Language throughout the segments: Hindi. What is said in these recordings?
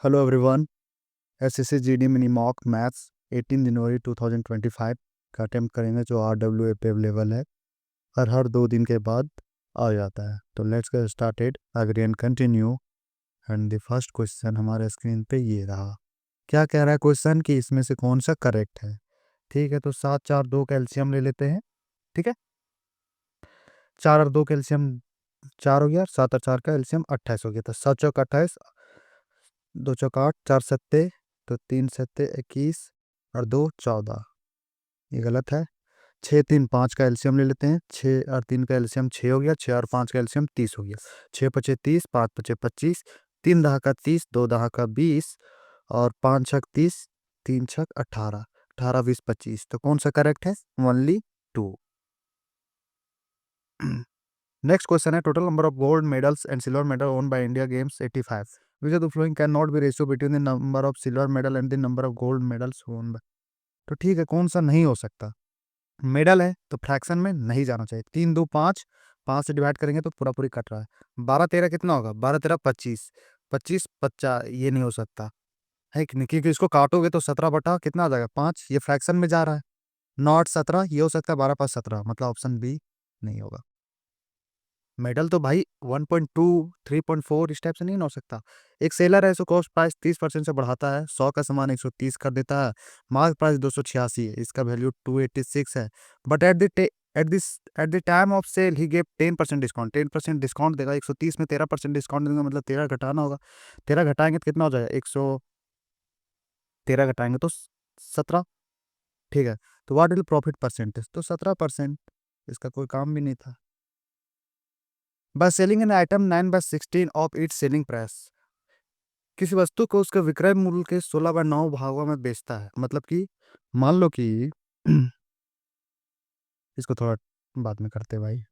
Hello everyone. SSC GD mini mock maths 18 जनवरी 2025 का अटेम्प्ट करेंगे जो RWA पे अवेलेबल है और हर 2 दिन के बाद आ जाता है। तो let's get started, agree and continue. And the first question हमारे स्क्रीन पे ये रहा। क्या कह रहा है क्वेश्चन कि इसमें से कौन सा करेक्ट है। ठीक है, तो 7 4 2 कैल्शियम ले लेते हैं। ठीक है, 4 और 2 कैल्शियम 4 हो गया, 7 और 4 का कैल्शियम 28 हो गया। तो 7 चौक 28, 2 चौक 8, 4 सत्ते, तो 3 सत्ते 21 और 2 14। ये गलत है। 6 3 5 का एलसीएम ले लेते हैं। 6 और 3 का एलसीएम 6 हो गया, 6 और 5 का एलसीएम 30 हो गया। 6 5 30, 5 5 25, 3 दहा का 30, 2 दहा का 20 और 5 छक 30, 3 छक 18, 18 20 25। तो कौन सा करेक्ट है? ओनली 2। नेक्स्ट क्वेश्चन है, total number of gold medals and silver medal won by India games 85। Which of the following can not be ratio between the number of silver medal and the number of gold medals won by. तो ठीक है, कौन सा नहीं हो सकता? मेडल है तो फ्रैक्शन में नहीं जाना चाहिए। 3 2 5, 5 से डिवाइड करेंगे तो पूरा पूरी कट रहा है। 12 13 कितना होगा? 12 13 25, 25 50, ये नहीं हो सकता है कि नहीं, क्योंकि इसको काटोगे तो 17 बटा कितना आ जाएगा? 5। ये फ्रैक्शन में जा रहा है। नॉट 17 ये हो सकता है, 12 5 17, मतलब ऑप्शन बी नहीं होगा। मेडल तो भाई 1.2 3.4 इस टाइप से नहीं ना हो सकता। एक सेलर है, इसको कॉस्ट प्राइस 30% से बढ़ाता है, 100 का सामान 130 कर देता है। मार्क प्राइस 286 है, इसका वैल्यू 286 है। But at the time of sale he gave 10% discount. 10% discount देगा। 130 में 13% डिस्काउंट देंगे, मतलब 13 घटाना होगा। 13 घटाएंगे तो कितना हो जाएगा? 113 घटाएंगे तो 17। ठीक है, तो व्हाट विल प्रॉफिट परसेंटेज? तो 17%। इसका कोई काम भी नहीं था। By selling an item 9/16 of its selling price. किसी वस्तु को उसके विक्रय मूल्य के 16/9 भागों में बेचता है। मतलब कि मान लो कि इसको थोड़ा बाद में करते हैं भाई।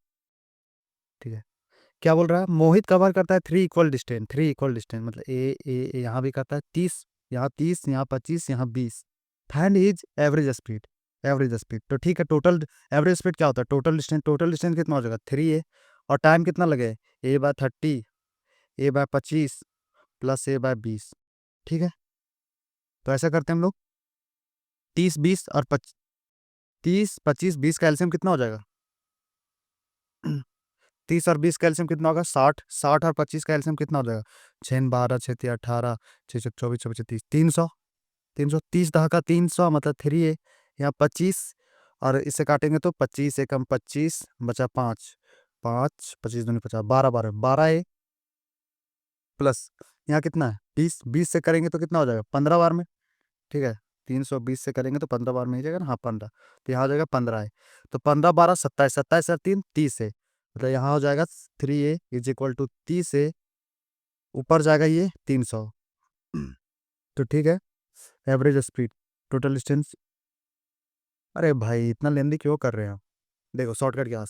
ठीक है, क्या बोल रहा है? मोहित कवर करता है 3 इक्वल डिस्टेंस। 3 इक्वल डिस्टेंस मतलब ए यहाँ भी करता है 30, यहाँ 30, यहाँ 25, यहाँ 20। Find his average speed. Average speed तो ठीक है, टोटल एवरेज स्पीड क्या होता है? Total distance. टोटल डिस्टेंस कितना हो जाएगा? 3 है। और टाइम कितना लगे? A/30, A/25 plus A/20। ठीक है, तो ऐसा करते हैं हम लोग। 30 20 और 30 25 20 का एलसीएम कितना हो जाएगा? 30 और 20 का एलसीएम कितना होगा? 60। 60 और 25 का एलसीएम कितना हो जाएगा? 6 12 6 3 18, 6 6 24 26 30, 300। 300, 30 दहा का 300 मतलब 3 है। यहाँ 25 और इसे काटेंगे तो 25 एकम 25 बचा 5, 5 25 दूनी 50, 12 12 12 है। प्लस यहाँ कितना है? 20। 20 से करेंगे तो कितना हो जाएगा? 15 बार में। ठीक है, 320 से करेंगे तो 15 बार में ही जाएगा ना। हाँ 15, तो यहाँ हो जाएगा 15 है। तो 15 12 27, 27 और 3 30 है, मतलब यहाँ हो जाएगा 3A = 30 है। ऊपर जाएगा ये 300। तो ठीक है, एवरेज स्पीड टोटल डिस्टेंस। अरे भाई इतना लेंदी क्यों कर रहे हैं आप? देखो शॉर्टकट क्या?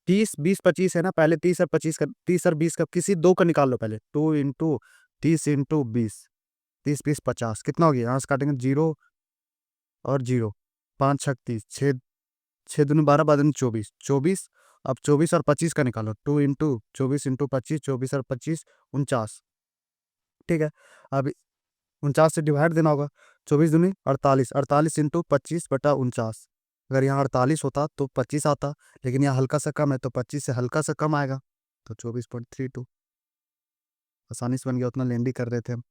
30 20 25 है ना, पहले 30 और 25 का, 30 और 20 का किसी दो का निकाल लो पहले। 2 × 30 × 20, 30 20 50 कितना हो गया? यहाँ से काटेंगे 0 और 0, 5 6 30, 6 6 दूनी 12 12 दूनी 24, 24। अब 24 और 25 का निकालो। 2 × 24 × 25, 24 और 25 49। ठीक है, अब 49 से डिवाइड देना होगा। 24 दूनी 48, 48 × 25/49। अगर यहाँ 48 होता तो 25 आता, लेकिन यहाँ हल्का सा कम है तो 25 से हल्का सा कम आएगा, तो 24.32। आसानी से बन गया, उतना लेंदी कर रहे थे हम।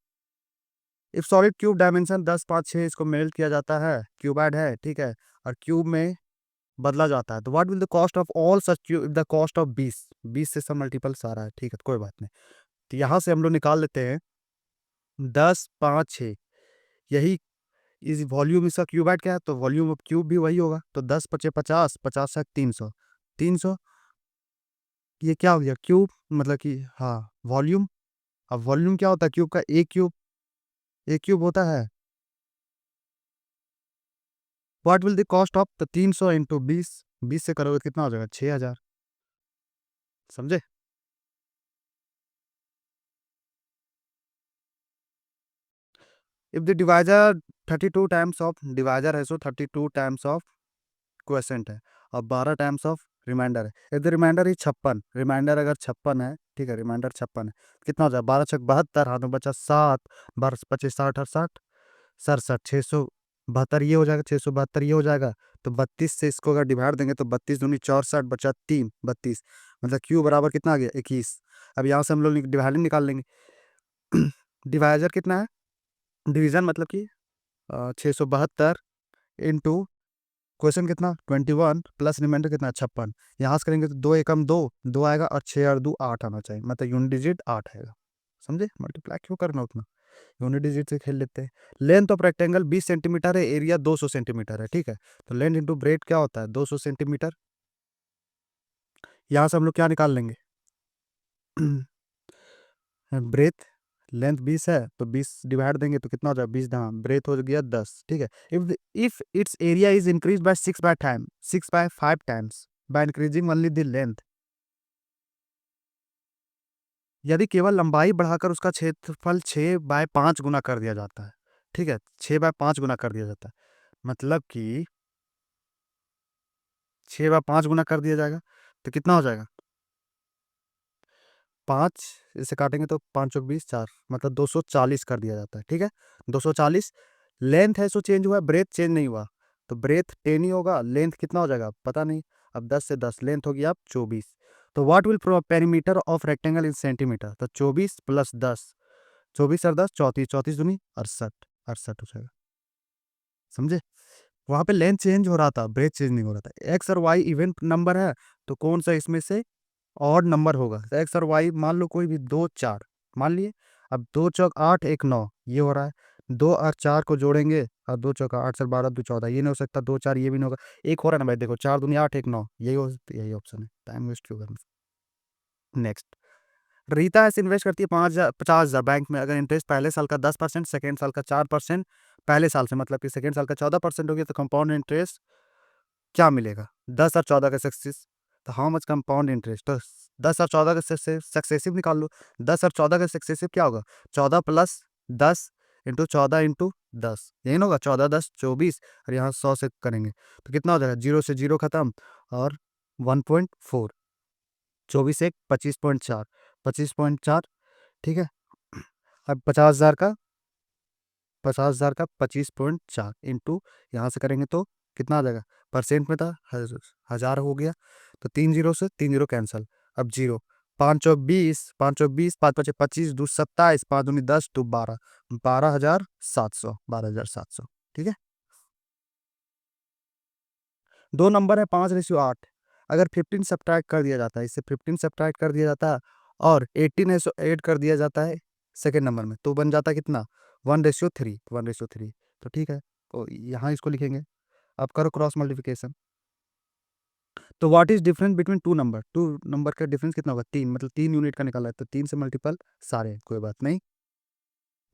इफ सॉलिड क्यूब डायमेंशन 10 5 6 इसको मेल्ट किया जाता है, क्यूबाइड है, ठीक है, और क्यूब में बदला जाता है, तो what will the cost of all such cube? The cost of 20 से सब मल्टीपल सारा है। ठीक है, कोई बात नहीं। तो यहाँ से हम लोग निकाल लेते हैं 10 5 6। यही इस वॉल्यूम इसका क्यूबाइड क्या है, तो वॉल्यूम ऑफ क्यूब भी वही होगा। तो 10 5 50, 50 300, 300। ये क्या हो गया? क्यूब मतलब कि हाँ वॉल्यूम। अब वॉल्यूम क्या होता है क्यूब का? एक क्यूब होता है। What will the cost of? तो 300 × 20, 20 से करोगे कितना हो जाएगा? 6000। समझे? If the divisor 32 times of divisor है, सो 32 टाइम्स ऑफ क्वेश्चन है, और 12 टाइम्स ऑफ रिमाइंडर है। इफ द रिमाइंडर ही 56, रिमाइंडर अगर 56 है ठीक है, रिमाइंडर 56 है। कितना हो जाए 12 छक 72, हाथ में बचा 7, 12 25 60 68 67, 672 ये हो जाएगा, 672 ये हो जाएगा। तो 32 से इसको अगर डिवाइड देंगे तो 32 दूनी 64 बचा 3 32, मतलब क्यू बराबर कितना आ गया 21। अब यहाँ से हम लोग डिवाइड निकाल लेंगे। डिवाइजर कितना है, डिवीजन मतलब कि 672 इंटू क्वेश्चन कितना 21 प्लस रिमाइंडर कितना 56। यहाँ से करेंगे तो 2 एकम 2 2 आएगा और 6 और 2 8 आना चाहिए, मतलब यूनिट डिजिट 8 आएगा। समझे, मल्टीप्लाई क्यों करना उतना, यूनिट डिजिट से खेल लेते हैं। लेंथ ऑफ रेक्टेंगल 20 सेंटीमीटर है, एरिया 200 सेंटीमीटर है। ठीक है, तो लेंथ इंटू ब्रेड क्या होता है 200 सेंटीमीटर। यहाँ से हम लोग क्या निकाल लेंगे ब्रेथ, लेंथ 20 है तो 20 डिवाइड देंगे तो कितना हो जाएगा 20, हाँ ब्रेथ हो गया 10। ठीक है, if it's area is increase by 6 by 5 times by increasing only the length, यदि केवल लंबाई बढ़ाकर उसका क्षेत्रफल 6 by 5 गुना कर दिया जाता है। ठीक है, 6 by 5 गुना कर दिया जाता है, मतलब कि 6 by 5 गुना कर दिया जाएगा तो कितना हो जाएगा 5, इसे काटेंगे तो 5 चौक 20 4, मतलब 240 कर दिया जाता है। ठीक है, 240 लेंथ है सो चेंज हुआ, ब्रेथ चेंज नहीं हुआ, तो ब्रेथ 10 ही होगा, लेंथ कितना हो जाएगा पता नहीं। अब 10 से 10 लेंथ होगी अब 24। तो what will perimeter of rectangle in centimetre, तो 24 प्लस 10, 24 और 10 34, 34 दूनी 68, 68 हो जाएगा। समझे, वहां पे लेंथ चेंज हो रहा था, ब्रेथ चेंज नहीं हो रहा था। एक्स और वाई इवन नंबर है तो कौन सा इसमें से ऑड नंबर होगा, तो एक्स और वाई मान लो कोई भी 2 4 मान लिए। अब 2 चौक 8 1 9 ये हो रहा है, 2 और 4 को जोड़ेंगे और 2 चौक 8 से 12 2 14 ये नहीं हो सकता, 2 4 ये भी नहीं होगा, एक हो रहा है ना भाई, देखो 4 दूनी 8 1 9 यही हो, यही ऑप्शन है, टाइम वेस्ट क्यों करना। नेक्स्ट, रीता ऐसे इन्वेस्ट करती है 50,000 बैंक में, अगर इंटरेस्ट पहले साल का 10%, सेकेंड साल का 4%, पहले साल से मतलब कि सेकेंड साल का 14% हो गया, तो कंपाउंड इंटरेस्ट क्या मिलेगा 10 और 14 का सक्सेस, तो हाउ मच कंपाउंड इंटरेस्ट, तो 10 और 14 का सक्सेसिव निकाल लो। 10 और 14 का सक्सेसिव क्या होगा 14 प्लस 10 इंटू 14 इंटू 10, यही ना होगा 14 10 24, और यहाँ 100 से करेंगे तो कितना हो जाएगा, जीरो से जीरो खत्म और 1.4, 24 एक 25.4, 25.4। ठीक है, अब 50,000 का 25.4 इंटू यहाँ से करेंगे तो कितना आ जाएगा, परसेंट में था 1000 हो गया, तो 3 जीरो से 3 जीरो कैंसल, अब जीरो, 5 चौक 20, 5 चौक 20, 5 पचे 25, 2 27, 5 दूनी 10 टू 12, 12,700, 12,700। ठीक है, दो नंबर है 5:8, अगर 15 सब्ट्रैक्ट कर दिया जाता है, इससे 15 सब्ट्रैक्ट कर दिया जाता है और 18 ऐड कर दिया जाता है सेकेंड नंबर में, तो बन जाता है कितना 1:3, 1:3। तो ठीक है, तो यहाँ इसको लिखेंगे। अब करो क्रॉस मल्टीप्लिकेशन, तो what is difference between two number का डिफरेंस कितना होगा 3, मतलब 3 यूनिट का निकाला है, तो 3 से मल्टीपल सारे कोई बात नहीं।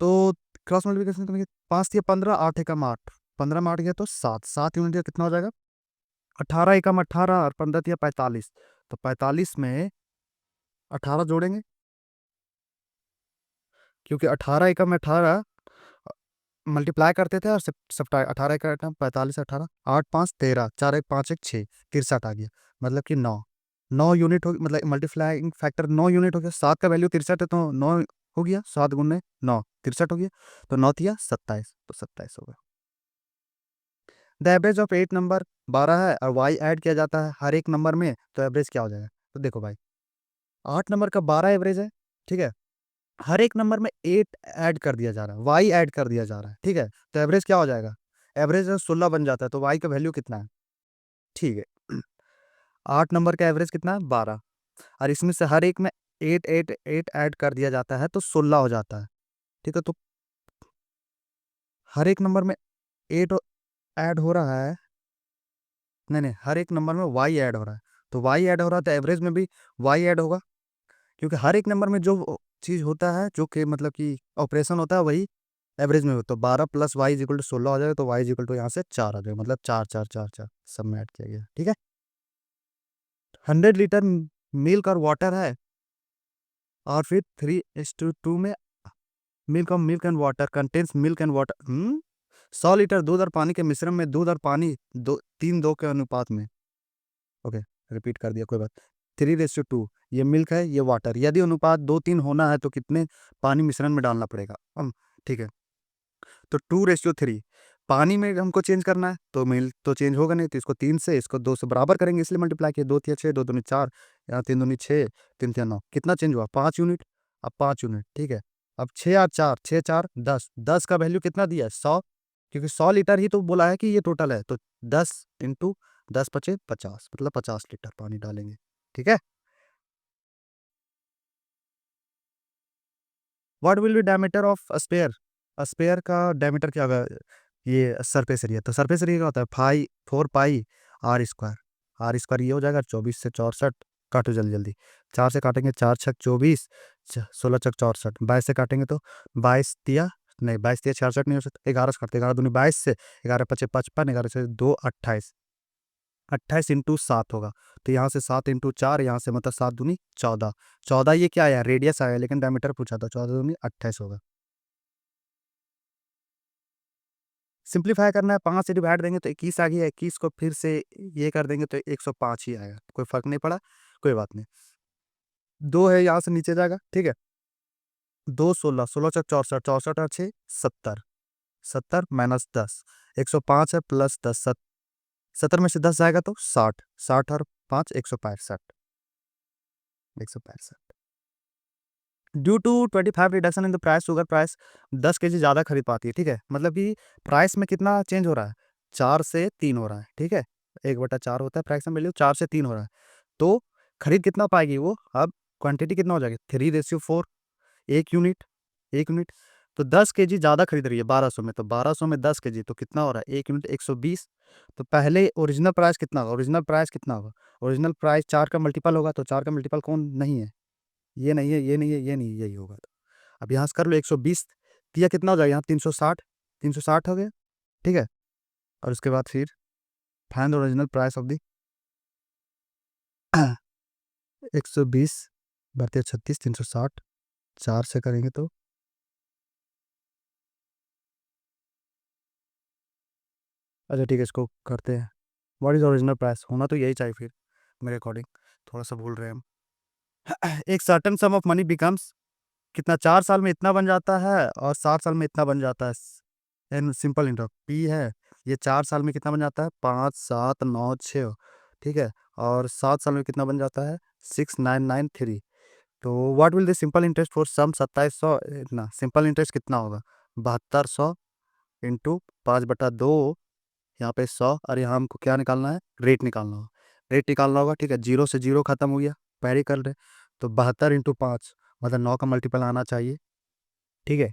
तो क्रॉस मल्टीप्लिकेशन करेंगे, 5 या 15, 8 एकम 8, 15 में 8 गया तो 7, 7 यूनिट का कितना हो जाएगा 18 एकम 18 और 15 या 45, तो 45 में 18 जोड़ेंगे, क्योंकि 18 एकम 18 मल्टीप्लाई करते थे और सब 18 एकम 45 18 8 5 13 4 1 5 1 6 63 आ गया, मतलब कि 9, 9 यूनिट हो, मतलब मल्टीप्लाइंग फैक्टर 9 यूनिट हो गया, 7 का वैल्यू 63 है तो 9 हो गया, 7 गुने 9 63 हो गया, तो 9 थिया 27, तो 27 होगा। द एवरेज ऑफ 8 नंबर 12 है और वाई ऐड किया जाता है हर एक नंबर में, तो एवरेज क्या हो जाएगा, तो देखो भाई 8 नंबर का 12 एवरेज है। ठीक है, हर एक नंबर में 8 ऐड कर दिया जा रहा है, वाई ऐड कर दिया जा रहा है। ठीक है, तो एवरेज क्या हो जाएगा, एवरेज 16 बन जाता है, तो वाई का वैल्यू कितना है, ठीक है 8 नंबर का एवरेज कितना है 12, और इसमें से हर एक में 8 8 8 ऐड कर दिया जाता है तो 16 हो जाता है। ठीक है, तो हर एक नंबर में 8 ऐड हो रहा है, नहीं नहीं हर एक नंबर में वाई ऐड हो रहा है, तो वाई ऐड हो रहा है तो एवरेज में भी वाई ऐड होगा, क्योंकि हर एक नंबर में जो चीज़ होता है, जो कि मतलब कि ऑपरेशन होता है वही एवरेज में हो, तो 12 plus Y is equal to 16 हो जाएगा, तो वाई इज इक्वल टू यहाँ से 4 आ जाएगा, मतलब 4 4 4 4 सब में ऐड किया गया। ठीक है, 100 लीटर मिल्क और वाटर है, और फिर 3:2 में milk and water contains milk and water, 100 litre दूध और पानी के मिश्रण में दूध और पानी 3:2 के अनुपात में, ओके रिपीट कर दिया कोई बात, 3:2। ये मिल्क है, ये वाटर। यदि अनुपात 2:3 होना है तो कितने पानी मिश्रण में डालना पड़ेगा? ठीक है, तो 2:3। पानी में हमको चेंज करना है तो मिल्क तो चेंज होगा नहीं, तो इसको 3 से, इसको 2 से बराबर करेंगे, इसलिए मल्टीप्लाई किया। 2 तिया 6, 2 दूनी 4, यहाँ 3 दूनी 6, 3 तिया 9। कितना चेंज हुआ? 5 यूनिट। अब 5 यूनिट, ठीक है। अब 6 और 4, 6 4 10। 10 का वैल्यू कितना दिया है? 100, क्योंकि 100 लीटर ही तो बोला है कि ये टोटल है, तो 10 इंटू 10 पचे 50, मतलब 50 लीटर पानी डालेंगे, ठीक है। What will be diameter of sphere? Sphere का डायमीटर क्या होगा? ये सरफेस एरिया, तो सरफेस एरिया क्या होता है? 4 pi R square. R square ये हो जाएगा 24 से 64। काटो जल्दी जल्दी। 4 से काटेंगे 4 छक 24, 16 छक 64। 22 से काटेंगे तो 22 तिया, नहीं 22 तिया 66 नहीं हो सकता। 11 से काटते, 11 दूनी 22 से, 11 पचे 55, 11 से 2 28। 28 इंटू 7 होगा, तो यहाँ से 7 इंटू 4, यहाँ से मतलब 7 दूनी 14। 14 ये क्या आया? रेडियस आया, लेकिन डायमीटर पूछा था। 14 दूनी 28 होगा। सिंप्लीफाई करना है, 5 से डिवाइड देंगे तो 21 आ गया। 21 को फिर से ये कर देंगे तो 105 ही आएगा। कोई फर्क नहीं पड़ा, कोई बात नहीं। 2 है, यहाँ से नीचे जाएगा, ठीक है। 2 16, 16 चक 64, 64 और 6 70। 70 माइनस 10, 105 है, प्लस 10, 70 में से 10 जाएगा तो 60। 60 और 5 165। 165। Due to 25 reduction in the price, sugar price 10 kg ज़्यादा खरीद पाती है, ठीक है। मतलब कि प्राइस में कितना चेंज हो रहा है? 4 से 3 हो रहा है, ठीक है। 1/4 होता है प्राइस में वैल्यू, 4 से 3 हो रहा है, तो खरीद कितना पाएगी वो? अब क्वांटिटी कितना हो जाएगी? 3:4, 1 यूनिट, 1 यूनिट। तो 10 kg ज़्यादा खरीद रही है 1200 में, तो 1200 में 10 kg तो कितना हो रहा है? 1 यूनिट 120। तो पहले ओरिजिनल प्राइस कितना होगा? ओरिजिनल प्राइस कितना होगा? ओरिजिनल प्राइस 4 का मल्टीपल होगा, तो 4 का मल्टीपल कौन नहीं है? ये नहीं है, ये नहीं है, ये नहीं है, यही होगा। तो अब यहाँ से कर लो 120, तो यह कितना हो जाएगा? यहाँ 360, 360 हो गया, ठीक है। और उसके बाद फिर find the original price of the 120 बढ़ते 36, 360, 4 से करेंगे तो अच्छा ठीक है, इसको करते हैं। What is original price? होना तो यही चाहिए फिर मेरे अकॉर्डिंग, थोड़ा सा भूल रहे हैं हम। एक certain some of money becomes कितना? 4 साल में इतना बन जाता है और 7 साल में इतना बन जाता है। एन सिंपल इंटरवल पी है। ये 4 साल में कितना बन जाता है? 5 7 9 6, ठीक है। और 7 साल में कितना बन जाता है? 6993। तो what will the simple interest for sum 2700? इतना सिंपल इंटरेस्ट कितना होगा? 7200 इंटू 5/2, यहाँ पे 100, और यहाँ हमको क्या निकालना है? रेट निकालना होगा। रेट निकालना होगा, ठीक है। 0 से 0 खत्म हो गया, पैरी कर रहे, तो 72 इंटू 5, मतलब 9 का मल्टीपल आना चाहिए, ठीक है।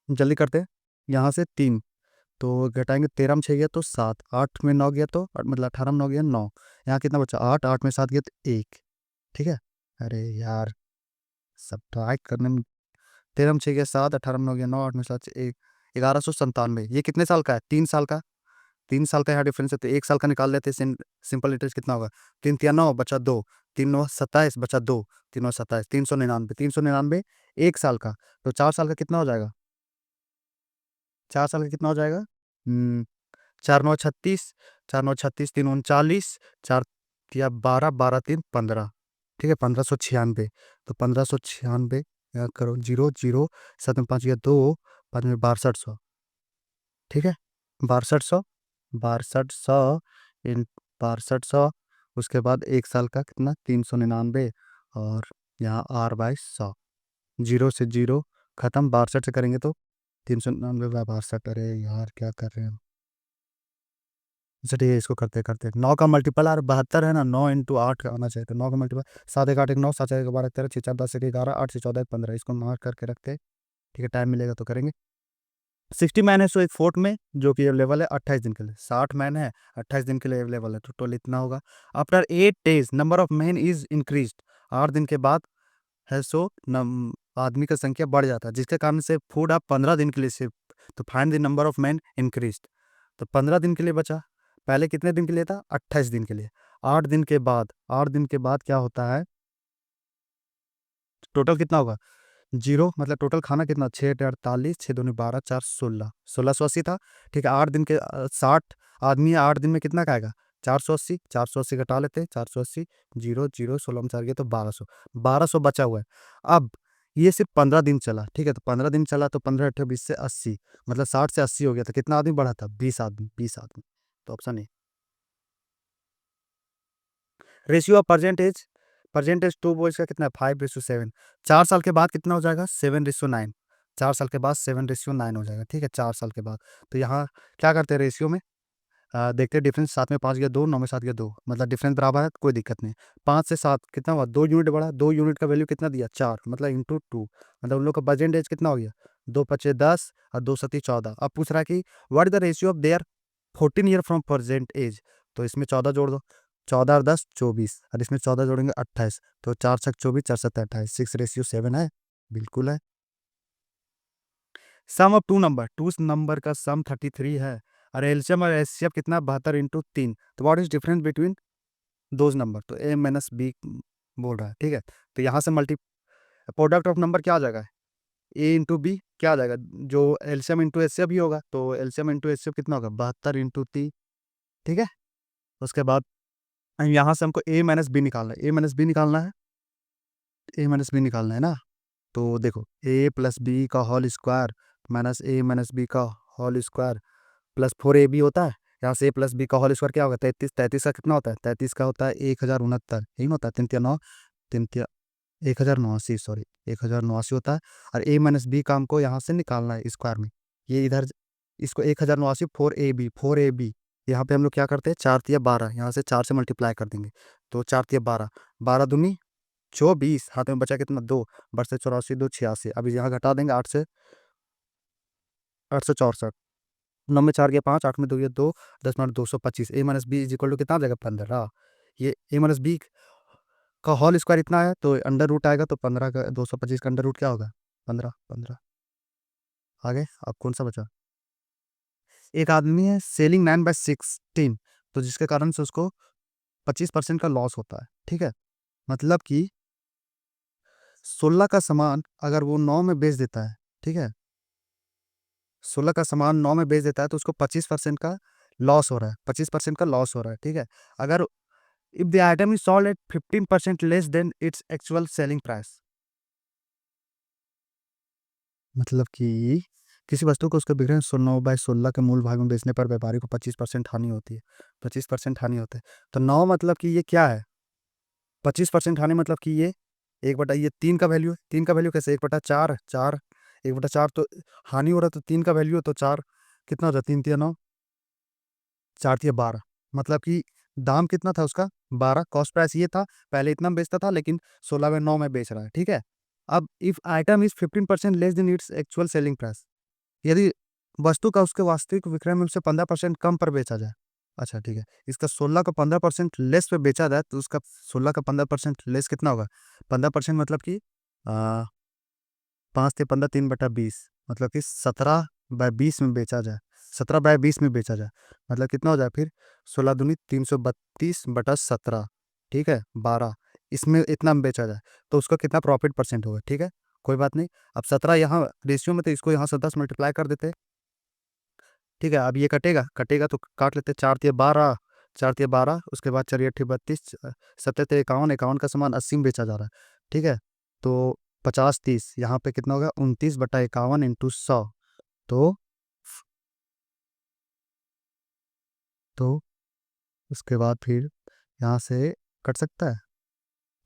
जल्दी करते हैं। यहाँ से 3, तो घटाएंगे, 13 में 6 गया तो 7, 8 में 9 गया तो मतलब 18 में 9 गया 9। यहाँ कितना बचा? 8, 8 में 7 गया तो 1, ठीक है। अरे यार, सब ट्राई करने में 13 में 6 गया 7, 18 में 9 गया 9, 8 में 7 1, 1197। ये कितने साल का है? 3 साल का। 3 साल का यहाँ डिफरेंस है, तो 1 साल का निकाल लेते हैं। सिंपल इंटरेस्ट कितना होगा? 3 तिया 9 बचा 2, 3 9 27 बचा 2, 3 9 27, 399, 399 1 साल का। तो 4 साल का कितना हो जाएगा? 4 साल का कितना हो जाएगा? 4 9 36, 4 9 36, 3 39, 4 या 12, 12 3 15, ठीक है। 1596। तो 1596 यहाँ करो, 0 0, 7 में 5 गया 2, 5 में 6200, ठीक है। 6200, 6200 इन 6200, उसके बाद 1 साल का कितना? 399, और यहाँ R/100। 0 से 0 खत्म, 62 से करेंगे तो 399/62। अरे यार, क्या कर रहे हैं? अच्छा ठीक है, इसको करते करते 9 का मल्टीपल और 72 है ना, 9 इंटू 8 का आना चाहिए, तो 9 का मल्टीपल 7 1 8 1 9, 7 1 12 13, 6 4 10 1 11, 8 से 14 15, इसको मार्क करके रखते हैं, ठीक है। टाइम मिलेगा तो करेंगे। 60 मैन है, सो एक फोर्ट में, जो कि अवेलेबल है 28 दिन के लिए। 60 मैन है, 28 दिन के लिए अवेलेबल है, तो टोटल इतना होगा। After 8 days number of man is increase, 8 दिन के बाद है सो आदमी का संख्या बढ़ जाता है, जिसके कारण से फूड आप 15 दिन के लिए सिर्फ, तो find the number of man increase. तो 15 दिन के लिए बचा, पहले कितने दिन के लिए था? 28 दिन के लिए। 8 दिन के बाद, 8 दिन के बाद क्या होता है? टोटल कितना होगा? 0, मतलब टोटल खाना कितना? 6 48, 6 दूनी 12, 4 16, 1680 था, ठीक है। 8 दिन के 60 आदमी है, 8 दिन में कितना खाएगा? 480 घटा लेते हैं, 480 0 0 16 में 4 गया तो 1200 बचा हुआ है। अब ये सिर्फ 15 दिन चला, ठीक है, तो 15 दिन चला तो 15 अट्ठे 20 से 80, मतलब 60 से 80 हो गया, तो कितना आदमी बढ़ा था? 20 आदमी, 20 आदमी। तो option A. Ratio of percentage to boys का कितना है? 5:7। 4 साल के बाद कितना हो जाएगा? 7:9। 4 साल के बाद 7:9 हो जाएगा, ठीक है, 4 साल के बाद। तो यहाँ क्या करते हैं रेशियो में, देखते हैं डिफरेंस, 7 में 5 गया 2, 9 में 7 गया 2, मतलब डिफरेंस बराबर है, कोई दिक्कत नहीं। 5 से 7 कितना हुआ? 2 यूनिट बढ़ा, 2 यूनिट का वैल्यू कितना दिया? 4, मतलब इंटू 2, मतलब उन लोग का परसेंटेज कितना हो गया? 2 × 5 = 10 और 2 × 7 = 14। अब पूछ रहा है कि what is the ratio of their 14 year from present age, तो इसमें 14 जोड़ दो, 14 और 10 24, और इसमें 14 जोड़ेंगे 28, तो 4 × 6 = 24, 4 × 7 = 28, 6:7 है, बिल्कुल है। सम ऑफ टू नंबर का सम 33 है, और एलसीएम और एचसीएफ कितना? 72 × 3, तो what is difference between those number, तो ए माइनस बी बोल रहा है, ठीक है। तो यहाँ से मल्टी प्रोडक्ट ऑफ नंबर क्या आ जाएगा? ए इंटू बी क्या आ जाएगा? जो एलसीएम इंटू एचसीएफ भी होगा, तो एलसीएम इंटू एचसीएफ कितना होगा? 72 × 3, ठीक है। उसके बाद यहाँ से हमको ए माइनस बी निकालना है, ए माइनस बी निकालना है ना। तो देखो, ए प्लस बी का होल स्क्वायर माइनस ए माइनस बी का होल स्क्वायर प्लस 4ab होता है। यहाँ से ए प्लस बी का होल स्क्वायर क्या होगा? 33, 33 का कितना होता है? 33 का होता है 1069, यही ना होता है? 3 × 9 3 1089, सॉरी 1089 होता है। और ए माइनस बी का हमको यहाँ से निकालना है स्क्वायर में, ये इधर इसको 1089 4ab यहाँ पे हम लोग क्या करते हैं? 4 × 12, यहाँ से 4 से मल्टीप्लाई कर देंगे, तो 4 × 12, 12 दूनी 24, हाथ में बचा कितना? 2, बट से 84 2 86, अभी यहाँ घटा देंगे 8 से 64, 9 में 4 गया 5, 8 में 2 गया 2, 10 में 225, A minus B is equal to कितना आ जाएगा? 15। ये ए माइनस बी का होल स्क्वायर इतना है, तो अंडर रूट आएगा, तो 15 का 225 का अंडर रूट क्या होगा? 15 15। आगे अब कौन सा बचा? एक आदमी है सेलिंग 9/16, तो जिसके कारण से उसको 25% का लॉस होता है, ठीक है। मतलब कि 16 का सामान अगर वो 9 में बेच देता है, ठीक है, 16 का सामान 9 में बेच देता है, तो उसको 25% का लॉस हो रहा है, 25% का लॉस हो रहा है, ठीक है। अगर if the item is sold at 15% less than its actual selling price, मतलब कि किसी वस्तु को उसके विक्रय 9/16 के मूल भाग में बेचने पर व्यापारी को 25% हानि होती है, 25% हानि होता है। तो 9 मतलब कि ये क्या है? 25% हानि मतलब कि ये 1/, ये 3 का वैल्यू है, 3 का वैल्यू कैसे? 1/4, 4, 1/4 तो हानि हो रहा है, तो 3 का वैल्यू है, तो 4 कितना होता है? 3 × 9, 4 × 12, मतलब कि दाम कितना था उसका? 12, कॉस्ट प्राइस ये था, पहले इतना में बेचता था, लेकिन 16 में 9 में बेच रहा है, ठीक है। अब if item is 15% less than its actual selling price, यदि वस्तु का उसके वास्तविक विक्रय मूल्य से 15% कम पर बेचा जाए, अच्छा ठीक है, इसका 16 का 15% लेस पे बेचा जाए, तो उसका 16 का 15% लेस कितना होगा? 15% मतलब कि 5 × 15 3/20, मतलब कि 17/20 में बेचा जाए, 17/20 में बेचा जाए, मतलब कितना हो जाए फिर? 16 दूनी 332/17, ठीक है, 12, इसमें इतना में बेचा जाए, तो उसका कितना प्रॉफिट परसेंट होगा, ठीक है। कोई बात नहीं, अब 17 यहाँ रेशियो में, तो इसको यहाँ से 10 मल्टीप्लाई कर देते हैं, ठीक है। अब ये कटेगा कटेगा तो काट लेते हैं, 4 × 12, 4 × 12, उसके बाद 4 × 8 = 32, 7 × 51, 51 का सामान 80 में बेचा जा रहा है, ठीक है। तो 50 30 यहाँ पे कितना होगा? 29/51 × 100, तो तो उसके बाद फिर यहाँ से कट सकता है,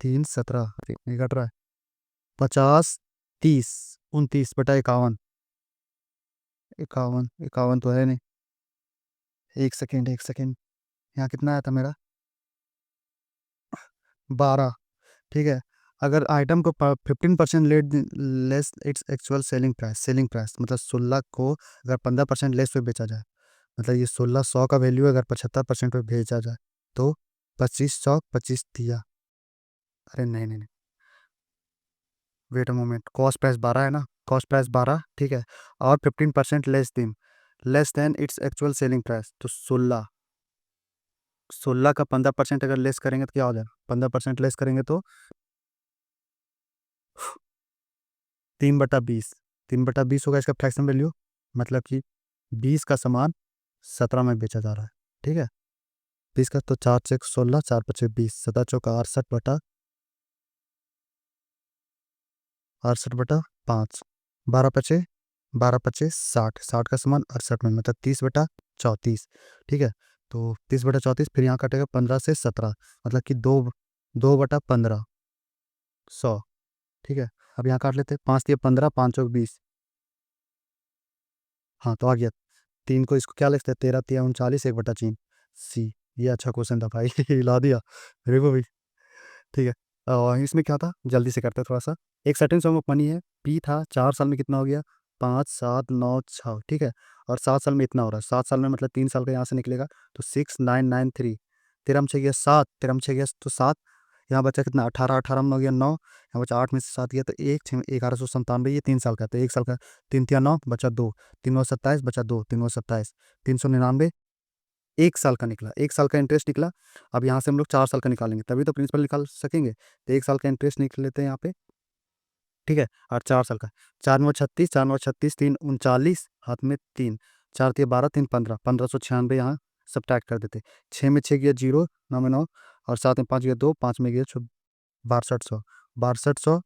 3 17 नहीं कट रहा है, 50 30 29/51, 51 51 तो है नहीं, एक सेकेंड एक सेकेंड, यहाँ कितना आया था मेरा? 12, ठीक है। अगर आइटम को 15% less its actual selling price मतलब 16 को अगर 15% लेस पे बेचा जाए, मतलब ये 1600 का वैल्यू अगर 75% पे बेचा जाए, तो 2500 25 दिया, अरे नहीं नहीं नहीं, wait a moment, cost price 12 है ना, कॉस्ट प्राइस 12, ठीक है, और 15% less than its actual selling price, तो 16 का 15% अगर लेस करेंगे तो क्या हो जाएगा? 15% लेस करेंगे तो 3/20, 3/20 होगा इसका फ्रैक्शन वैल्यू, मतलब कि 20 का सामान 17 में बेचा जा रहा है, ठीक है। 20 का, तो 4 चेक 16, 4 पचे 20, 7 चौका 68/5, 12 पचे 60, 60 का समान 68 में, मतलब 30/34। ठीक है, तो 30/34, फिर यहाँ कटेगा 15 से 17, मतलब कि 2/15, 100। ठीक है, अब यहाँ काट लेते हैं, 5×3 = 15, 5×4 = 20। हाँ, तो आ गया। 3 को इसको क्या लिखते हैं, 13×3 = 39, 1/3। सी, ये अच्छा क्वेश्चन था भाई। हिला दिया मेरे को भी। ठीक है, और इसमें क्या था, जल्दी से करते हैं थोड़ा सा। एक सर्टेन सम ऑफ मनी है, पी था, 4 साल में कितना हो गया, 5, 7, 9, 6। ठीक है, और 7 साल में इतना हो रहा है, 7 साल में मतलब 3 साल का यहाँ से निकलेगा, तो 6, 9, 9, 3। 13 में 6 गया 7, 13 में 6 गया तो 7, यहाँ बचा कितना, 18, 18 में हो गया 9, यहाँ बचा 8 में से 7 गया तो 1197, ये 3 साल का है, तो 1 साल का 3×3 = 9, बचा 2, 3×9 = 27, बचा 2, 3×9 = 27, 399, 1 साल का निकला, 1 साल का इंटरेस्ट निकला। अब यहाँ से हम लोग 4 साल का निकालेंगे, तभी तो प्रिंसिपल निकाल सकेंगे, तो 1 साल का इंटरेस्ट निकल लेते हैं यहाँ पे। ठीक है, और 4 साल का, 4×9 = 36, 4×9 = 36, 3×39, हाथ में 3, 4×3 = 12, 3×15, 1596 यहाँ सब्ट्रैक्ट कर देते। 6 में 6 गया 0, 9 में 9, और 7 में 5 गया 2, 5 में गया 6200, 6200।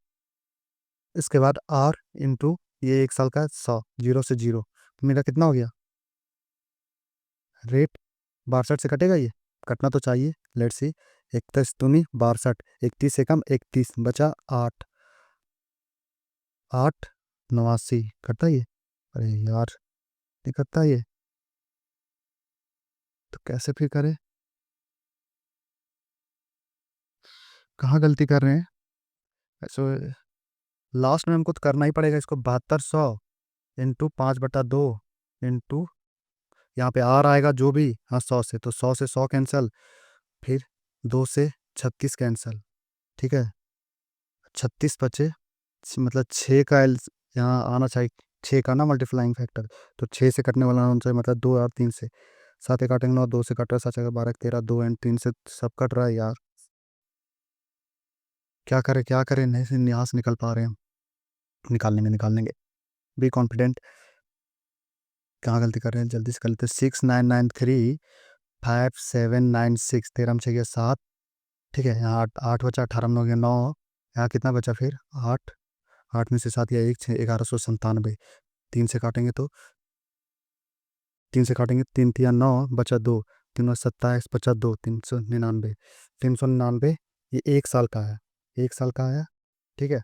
इसके बाद R इंटू ये 1 साल का 100, 0 से 0, तो मेरा कितना हो गया रेट, 62 से कटेगा, ये कटना तो चाहिए, लेट्स सी। 31×2 = 62, 31 से कम 31, बचा 8, 8×89 कटता है ये, अरे यार नहीं कटता ये, तो कैसे फिर करें, कहाँ गलती कर रहे हैं। ऐसे लास्ट में हमको तो करना ही पड़ेगा इसको, 7200 इंटू 5/2 इंटू, यहाँ पे आर आएगा जो भी, हाँ 100 से, तो 100 से 100 कैंसिल, फिर 2 से 36 कैंसिल। ठीक है, 36 बचे, मतलब 6 का यहाँ आना चाहिए, 6 का ना मल्टीप्लाइंग फैक्टर, तो 6 से कटने वाला आना चाहिए, मतलब 2 और 3 से, 7 काटेंगे 9, 2 से कट रहा है 7, 12, 13, 2 एंड 3 से सब कट रहा है यार, क्या करें क्या करें, नहीं से यहाँ से निकल पा रहे हैं हम, निकाल लेंगे निकाल लेंगे, बी कॉन्फिडेंट। कहाँ गलती कर रहे हैं, जल्दी से कर लेते हैं। 6, 9, 9, 3, 5, 7, 9, 6, 13 में 6 गया 7। ठीक है, यहाँ 8, 8 बचा, 18 में हो गया 9, यहाँ कितना बचा फिर 8, 8 में से 7 गया 1, 6, 1197, 3 से काटेंगे 3×3 = 9, बचा 2, 3×9 = 27, बचा 2, 399, 399, ये 1 साल का है, 1 साल का आया। ठीक है,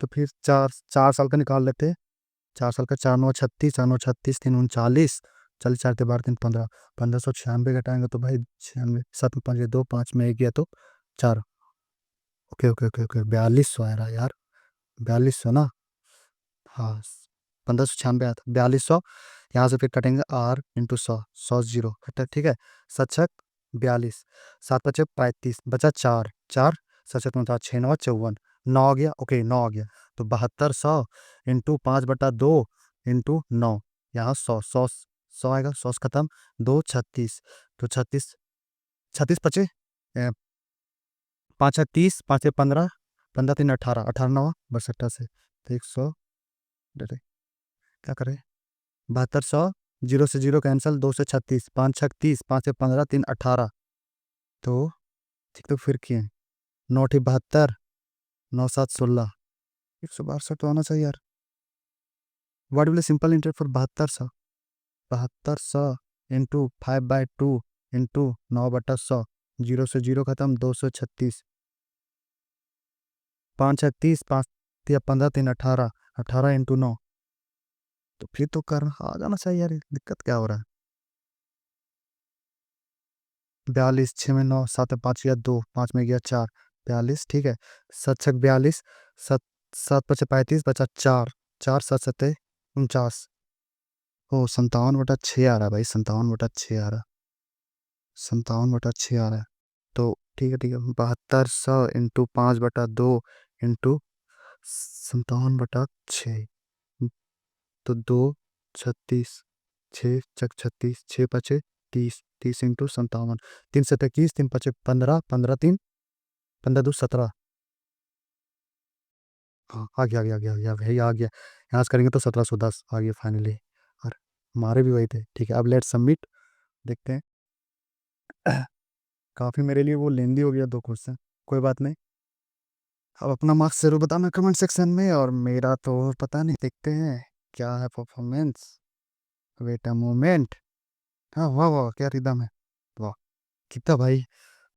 तो फिर 4 4 साल का निकाल लेते हैं, 4 साल का, 4×9 = 36, 4×9 = 36, 3×39, 40, 4 × 12, 3 15, 1596 घटाएंगे तो भाई 96, 7 में 5 गया 2, 5 में 1 गया तो 4, ओके ओके ओके ओके, 4200 आ रहा है यार, 4200 ना, हाँ 1596 आया था, 4200। यहाँ से फिर कटेंगे R×100, 100 कटा, ठीक है, 7×6 = 42, 7×5 = 35, बचा 4, 4, 7×7 = 6×9 = 54, 9 आ गया, ओके 9 आ गया, तो 7200 इंटू 5/2 इंटू 9, यहाँ 100 आएगा, 100 से खत्म, 2 36, तो 36, 36 पचे 5×30, 5×15, 15×3 = 18, 18×9 = 62 से, तो 100, क्या करें, 7200, 0 से 0 कैंसिल, 2 से 36, 5×6 = 30, 5×15, 3 18, तो ठीक, तो फिर किए 9×8 = 72, 9×7 = 16, 162 तो आना चाहिए यार। What will simple interest for 7200, 7200 into 5/2 into 9/100, 0 से 0 खत्म, 236, 5×6 = 30, 5×15, 3 18, 18 इंटू 9, तो फिर तो कर आ जाना चाहिए यार, दिक्कत क्या हो रहा है। 42, 6 में 9, 7 में 5 गया 2, 5 में गया 4, 42, ठीक है, 7×6 = 42, 7, 7×5 = 35, बचा 4, 4, 7×7 = 49, ओ 57/6 आ रहा है भाई, 57/6 आ रहा है, 57/6 आ रहा है, तो ठीक है 7200 इंटू 5/2 इंटू 57/6, तो 2 36, 6×6 = 36, 6×5 = 30, 30 इंटू 57, 3×7 = 21, 3×5 = 15, 15, 3, 15×2 = 17, हाँ आ गया आ गया आ गया आ गया भाई, आ गया, यहाँ से करेंगे तो 1710 आ गया फाइनली, और हमारे भी वही थे। ठीक है, अब लेट सबमिट, देखते हैं। काफ़ी मेरे लिए वो लेंदी हो गया 2 क्वेश्चन, कोई बात नहीं। अब अपना मार्क्स ज़रूर बताना कमेंट सेक्शन में और मेरा तो पता नहीं, देखते हैं क्या है परफॉर्मेंस। Wait a moment. हाँ, वाह, वाह! क्या रिदम है। वाह! कितना भाई